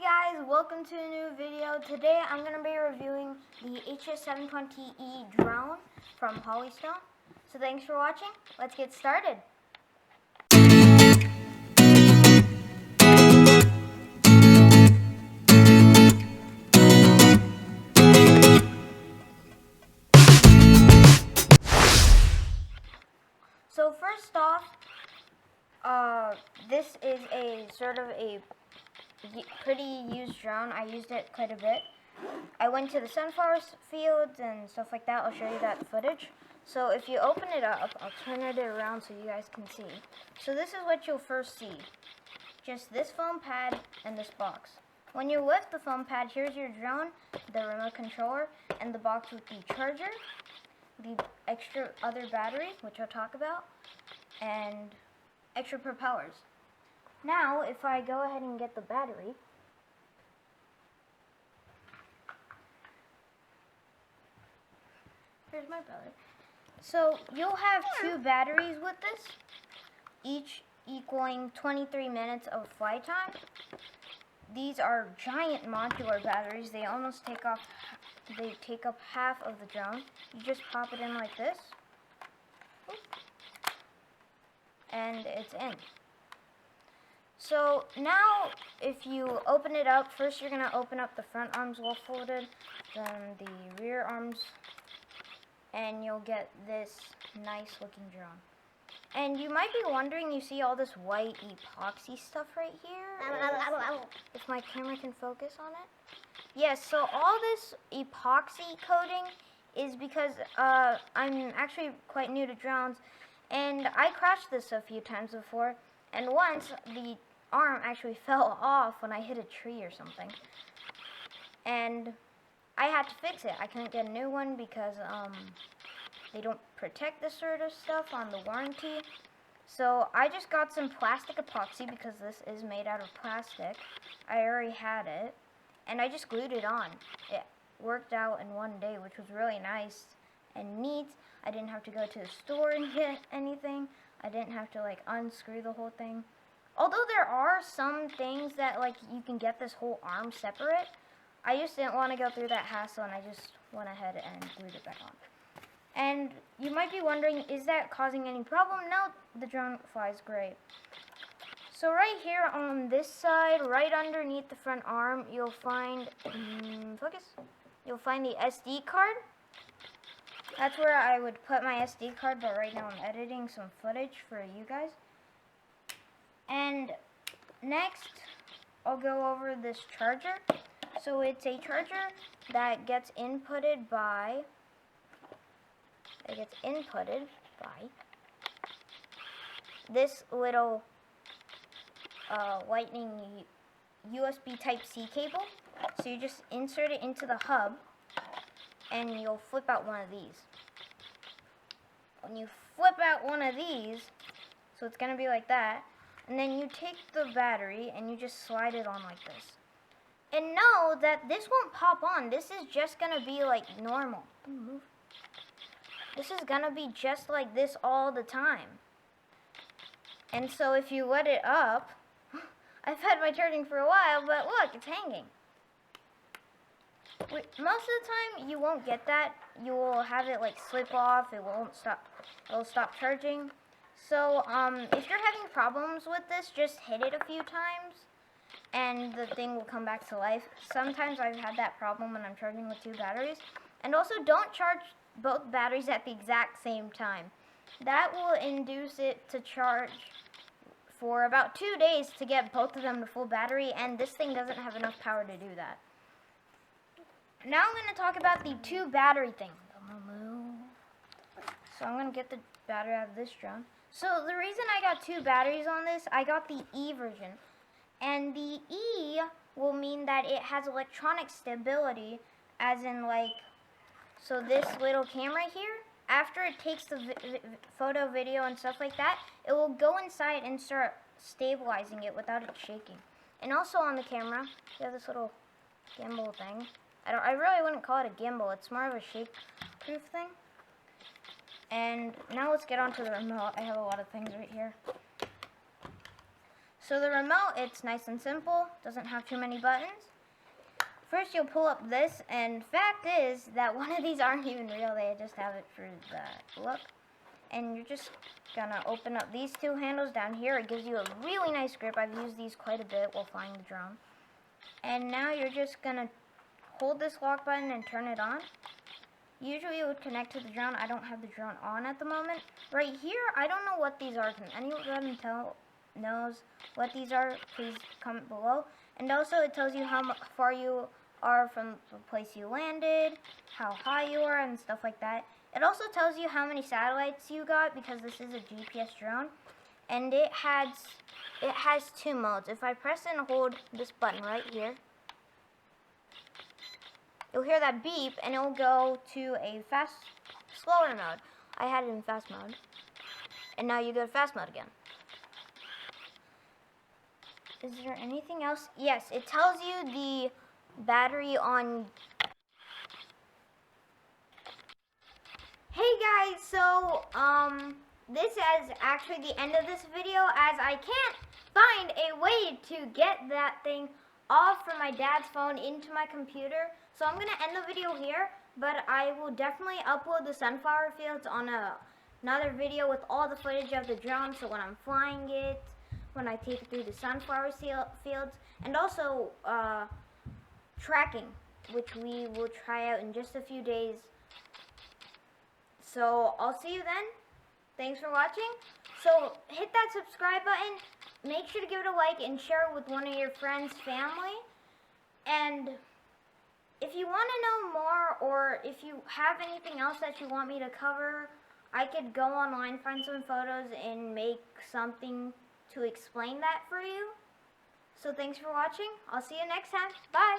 guys, welcome to a new video. Today I'm going to be reviewing the Hs720e drone from Holystone. So thanks for watching. Let's get started. So first off, this is a sort of a pretty used drone. I used it quite a bit. I went to the sunflower fields and stuff like that. I'll show you that footage. So if you open it up, I'll turn it around so you guys can see. So this is what you'll first see. Just this foam pad and this box. When you lift the foam pad, here's your drone, the remote controller, and the box with the charger, the extra other battery, which I'll talk about, and extra propellers. Now, if I go ahead and get the battery, here's my battery. So you'll have two batteries with this, each equaling 23 minutes of flight time. These are giant modular batteries. They almost take up half of the drone. You just pop it in like this, and it's in. So now, if you open it up, first you're going to open up the front arms well folded, then the rear arms, and you'll get this nice looking drone. And you might be wondering, you see all this white epoxy stuff right here? If my camera can focus on it. Yes, so all this epoxy coating is because I'm actually quite new to drones, and I crashed this a few times before, and once the arm actually fell off when I hit a tree or something, and I had to fix it. I couldn't get a new one because they don't protect this sort of stuff on the warranty. So I just got some plastic epoxy because this is made out of plastic. I already had it, and I just glued it on. It worked out in one day, which was really nice and neat. I didn't have to go to the store and get anything. I didn't have to like unscrew the whole thing. Although there are some things that like you can get this whole arm separate, I just didn't want to go through that hassle, and I just went ahead and glued it back on. And you might be wondering, is that causing any problem? No, the drone flies great. So right here on this side, right underneath the front arm, you'll find, you'll find the SD card. That's where I would put my SD card, but right now I'm editing some footage for you guys. And next, I'll go over this charger. So it's a charger that gets inputted by, this little lightning USB Type-C cable. So you just insert it into the hub, and you'll flip out one of these. When you flip out one of these, so it's going to be like that, and then you take the battery and you just slide it on like this. And know that this won't pop on. This is just going to be like normal. This is going to be just like this all the time. And so if you let it up, I've had my charging for a while, but look, it's hanging. Most of the time, you won't get that. You will have it like slip off. It won't stop. It'll stop charging. So if you're having problems with this, just hit it a few times, and the thing will come back to life. Sometimes I've had that problem when I'm charging with two batteries. And also, don't charge both batteries at the exact same time. That will induce it to charge for about 2 days to get both of them to full battery, and this thing doesn't have enough power to do that. Now I'm going to talk about the two battery thing. So I'm going to get the battery out of this drone. So the reason I got two batteries on this, I got the E version. And the E will mean that it has electronic stability, as in like, so this little camera here, after it takes the photo, video, and stuff like that, it will go inside and start stabilizing it without it shaking. And also on the camera, you have this little gimbal thing. I really wouldn't call it a gimbal. It's more of a shake-proof thing. And now let's get onto the remote. I have a lot of things right here. So the remote, it's nice and simple, doesn't have too many buttons. First you'll pull up this, and fact is that one of these aren't even real, they just have it for the look. And you're just gonna open up these two handles down here. It gives you a really nice grip. I've used these quite a bit while flying the drone. And now you're just gonna hold this lock button and turn it on. Usually it would connect to the drone. I don't have the drone on at the moment. Right here, I don't know what these are. Can anyone knows what these are? Please comment below. And also it tells you how far you are from the place you landed, how high you are, and stuff like that. It also tells you how many satellites you got, because this is a GPS drone. And it has two modes. If I press and hold this button right here, you'll hear that beep, and it will go to a slower mode. I had it in fast mode. And now you go to fast mode again. Is there anything else? Yes, it tells you the battery on. Hey guys, so this is actually the end of this video, as I can't find a way to get that thing off from my dad's phone into my computer. So I'm going to end the video here, but I will definitely upload the sunflower fields on another video with all the footage of the drone, so when I'm flying it, when I take it through the sunflower fields, and also tracking, which we will try out in just a few days. So I'll see you then. Thanks for watching. So hit that subscribe button. Make sure to give it a like and share it with one of your friends, family. And if you want to know more, or if you have anything else that you want me to cover, I could go online, find some photos, and make something to explain that for you. So thanks for watching. I'll see you next time. Bye.